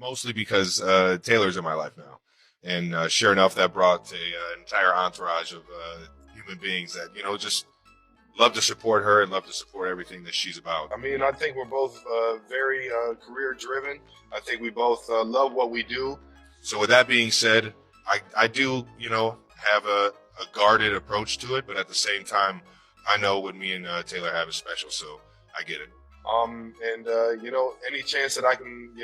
mostly because Taylor's in my life now. And sure enough, that brought an entire entourage of human beings that, just love to support her and love to support everything that she's about. I mean, I think we're both very career driven. I think we both love what we do. So with that being said, I do, have a guarded approach to it, but at the same time, I know what me and Taylor have is special, so I get it. Any chance that I can,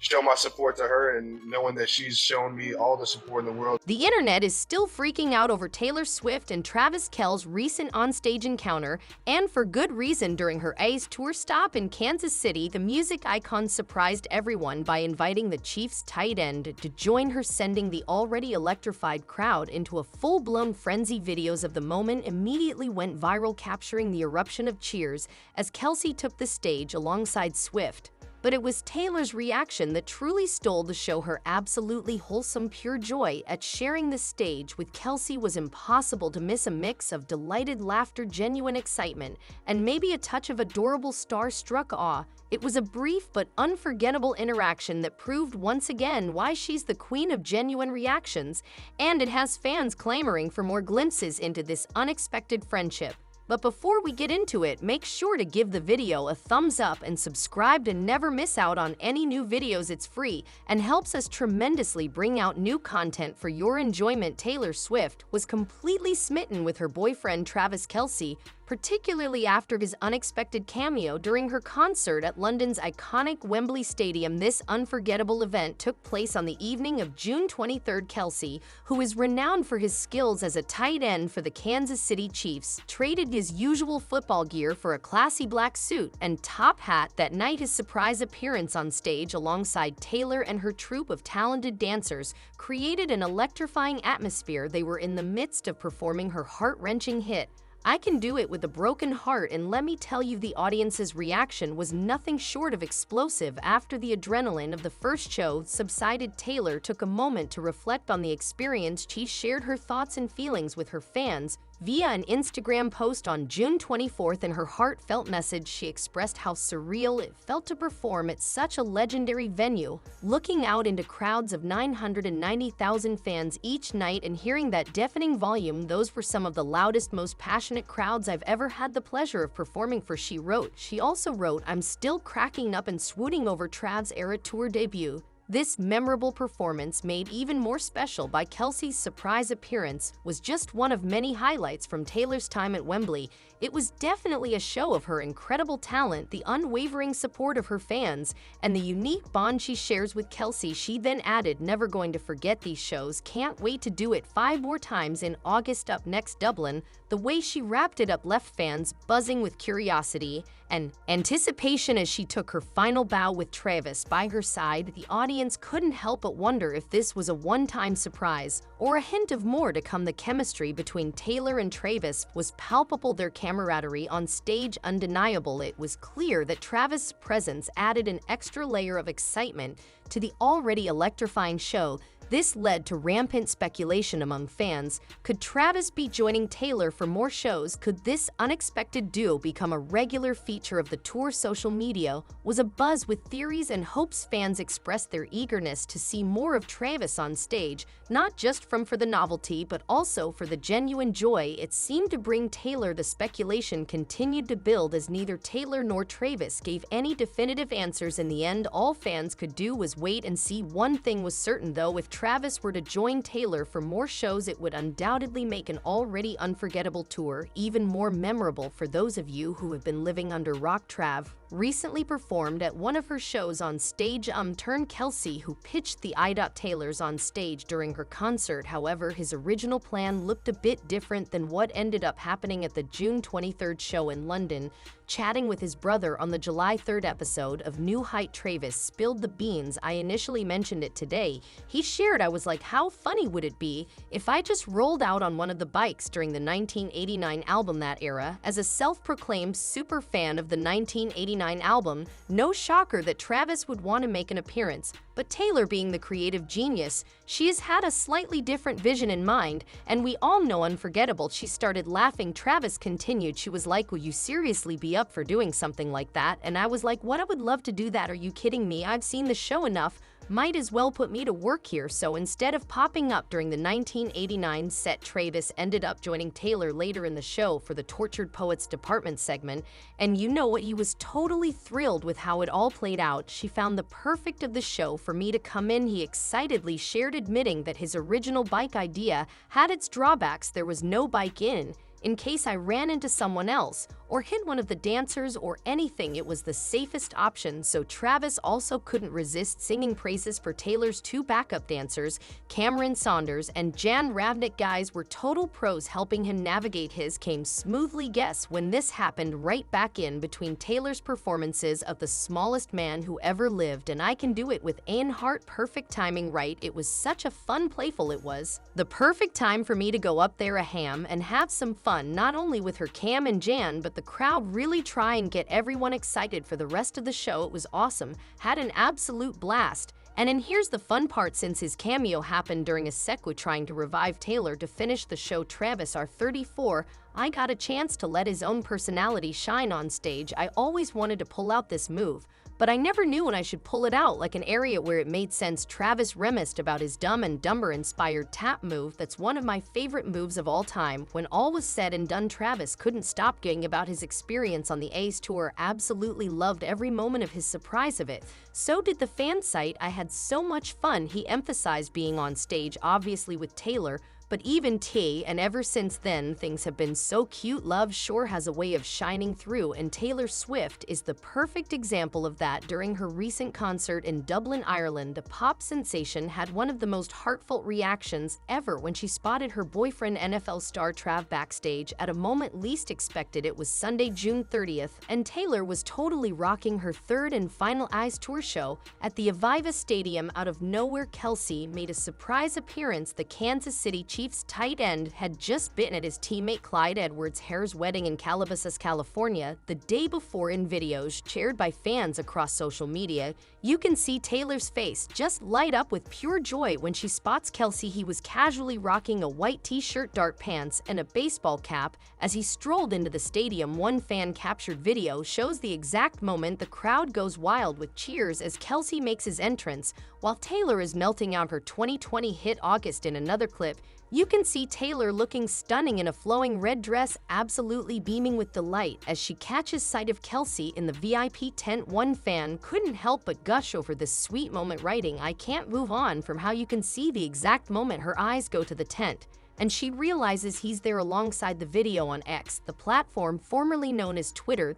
show my support to her and knowing that she's shown me all the support in the world. The internet is still freaking out over Taylor Swift and Travis Kelce's recent onstage encounter, and for good reason. During her A's tour stop in Kansas City, the music icon surprised everyone by inviting the Chiefs tight end to join her, sending the already electrified crowd into a full-blown frenzy. Videos of the moment immediately went viral, capturing the eruption of cheers as Kelce took the stage alongside Swift. But it was Taylor's reaction that truly stole the show. Her absolutely wholesome, pure joy at sharing the stage with Kelce was impossible to miss. A mix of delighted laughter, genuine excitement, and maybe a touch of adorable star-struck awe. It was a brief but unforgettable interaction that proved once again why she's the queen of genuine reactions, and it has fans clamoring for more glimpses into this unexpected friendship. But before we get into it, make sure to give the video a thumbs up and subscribe to never miss out on any new videos. It's free and helps us tremendously bring out new content for your enjoyment. Taylor Swift was completely smitten with her boyfriend Travis Kelce, particularly after his unexpected cameo during her concert at London's iconic Wembley Stadium. This unforgettable event took place on the evening of June 23rd. Kelce, who is renowned for his skills as a tight end for the Kansas City Chiefs, traded his usual football gear for a classy black suit and top hat that night. His surprise appearance on stage alongside Taylor and her troupe of talented dancers created an electrifying atmosphere. They were in the midst of performing her heart-wrenching hit, "I Can Do It With a Broken Heart," and let me tell you, the audience's reaction was nothing short of explosive. After the adrenaline of the first show subsided, Taylor took a moment to reflect on the experience. She shared her thoughts and feelings with her fans via an Instagram post on June 24th. In her heartfelt message, she expressed how surreal it felt to perform at such a legendary venue, looking out into crowds of 990,000 fans each night and hearing that deafening volume. "Those were some of the loudest, most passionate crowds I've ever had the pleasure of performing for," she wrote. She also wrote, "I'm still cracking up and swooning over Trav's era tour debut." This memorable performance, made even more special by Kelce's surprise appearance, was just one of many highlights from Taylor's time at Wembley. It was definitely a show of her incredible talent, the unwavering support of her fans, and the unique bond she shares with Kelce. She then added, "Never going to forget these shows. Can't wait to do it 5 more times in August." Up next, Dublin. The way she wrapped it up left fans buzzing with curiosity and anticipation as she took her final bow with Travis by her side. The audience couldn't help but wonder if this was a one-time surprise or a hint of more to come. The chemistry between Taylor and Travis was palpable, their camaraderie on stage undeniable. It was clear that Travis' presence added an extra layer of excitement to the already electrifying show. This led to rampant speculation among fans. Could Travis be joining Taylor for more shows? Could this unexpected duo become a regular feature of the tour? Social media was abuzz with theories and hopes. Fans expressed their eagerness to see more of Travis on stage, not just for the novelty, but also for the genuine joy it seemed to bring Taylor. The speculation continued to build as neither Taylor nor Travis gave any definitive answers. In the end, all fans could do was wait and see. One thing was certain, though: if Travis were to join Taylor for more shows, it would undoubtedly make an already unforgettable tour even more memorable. For those of you who have been living under rock, Trav recently performed at one of her shows on stage. Turned Kelce, who pitched the Taylor's on stage during her concert. However, his original plan looked a bit different than what ended up happening at the June 23rd show in London. Chatting with his brother on the July 3rd episode of New Height, Travis spilled the beans. "I initially mentioned it today," he shared. "I was like, how funny would it be if I just rolled out on one of the bikes during the 1989 album?" That era. As a self-proclaimed super fan of the 1989 album, no shocker that Travis would want to make an appearance. But Taylor, being the creative genius she has, had a slightly different vision in mind, and we all know unforgettable. She started laughing. Travis continued, "She was like, will you seriously be up for doing something like that?" And I was like, "What? I would love to do that. Are you kidding me? I've seen the show enough." Might as well put me to work here, so instead of popping up during the 1989 set, Travis ended up joining Taylor later in the show for the Tortured Poets Department segment, and you know what, he was totally thrilled with how it all played out. She found the perfect of the show for me to come in, he excitedly shared, admitting that his original bike idea had its drawbacks. There was no bike in case I ran into someone else or hit one of the dancers or anything. It was the safest option, so Travis also couldn't resist singing praises for Taylor's two backup dancers, Cameron Saunders and Jan Ravnik. Guys were total pros, helping him navigate his came smoothly. Guess when this happened? Right back in between Taylor's performances of The Smallest Man Who Ever Lived and I Can Do It with Anne Hart. Perfect timing, right? It was such a fun, playful, it was the perfect time for me to go up there a ham and have some fun, not only with her Cam and Jan, but the crowd really try and get everyone excited for the rest of the show. It was awesome, had an absolute blast. And here's the fun part, since his cameo happened during a sequel trying to revive Taylor to finish the show, Travis, our 34, I got a chance to let his own personality shine on stage. I always wanted to pull out this move, but I never knew when I should pull it out, like an area where it made sense. Travis reminisced about his Dumb and Dumber inspired tap move. That's one of my favorite moves of all time. When all was said and done, Travis couldn't stop giggling about his experience on the A's tour. Absolutely loved every moment of his surprise of it. So did the fan site. I had so much fun. He emphasized being on stage, obviously with Taylor, but even T, and ever since then, things have been so cute. Love sure has a way of shining through, and Taylor Swift is the perfect example of that. During her recent concert in Dublin, Ireland, the pop sensation had one of the most heartfelt reactions ever when she spotted her boyfriend, NFL star Trav, backstage at a moment least expected. It was Sunday, June 30th, and Taylor was totally rocking her third and final Eyes tour show at the Aviva Stadium. Out of nowhere, Kelce made a surprise appearance. The Kansas City Chiefs tight end had just been at his teammate Clyde Edwards-Helair's wedding in Calabasas, California, the day before. In videos shared by fans across social media, you can see Taylor's face just light up with pure joy when she spots Kelce. He was casually rocking a white t-shirt, dark pants, and a baseball cap as he strolled into the stadium. One fan-captured video shows the exact moment. The crowd goes wild with cheers as Kelce makes his entrance, while Taylor is melting out her 2020 hit August. In another clip, you can see Taylor looking stunning in a flowing red dress, absolutely beaming with delight as she catches sight of Kelce in the VIP tent. One fan couldn't help but gush over this sweet moment, writing, "I can't move on from how you can see the exact moment her eyes go to the tent, and she realizes he's there." Alongside the video on X, the platform formerly known as Twitter,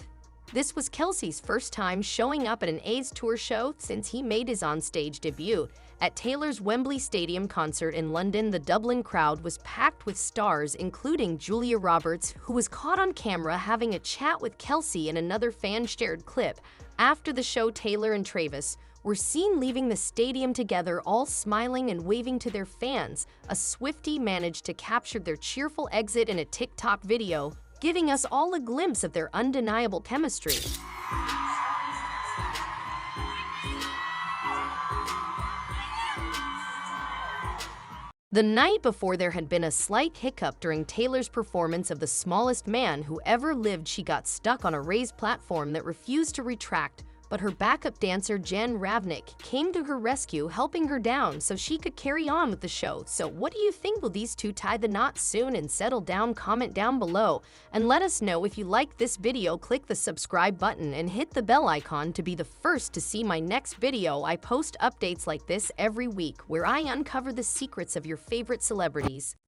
this was Kelce's first time showing up at an A's tour show since he made his onstage debut at Taylor's Wembley Stadium concert in London. The Dublin crowd was packed with stars, including Julia Roberts, who was caught on camera having a chat with Kelce in another fan-shared clip. After the show, Taylor and Travis were seen leaving the stadium together, all smiling and waving to their fans. A Swiftie managed to capture their cheerful exit in a TikTok video, giving us all a glimpse of their undeniable chemistry. The night before, there had been a slight hiccup during Taylor's performance of The Smallest Man Who Ever Lived. She got stuck on a raised platform that refused to retract, but her backup dancer Jan Ravnik came to her rescue, helping her down so she could carry on with the show. So what do you think? Will these two tie the knot soon and settle down? Comment down below and let us know. If you like this video, click the subscribe button and hit the bell icon to be the first to see my next video. I post updates like this every week where I uncover the secrets of your favorite celebrities.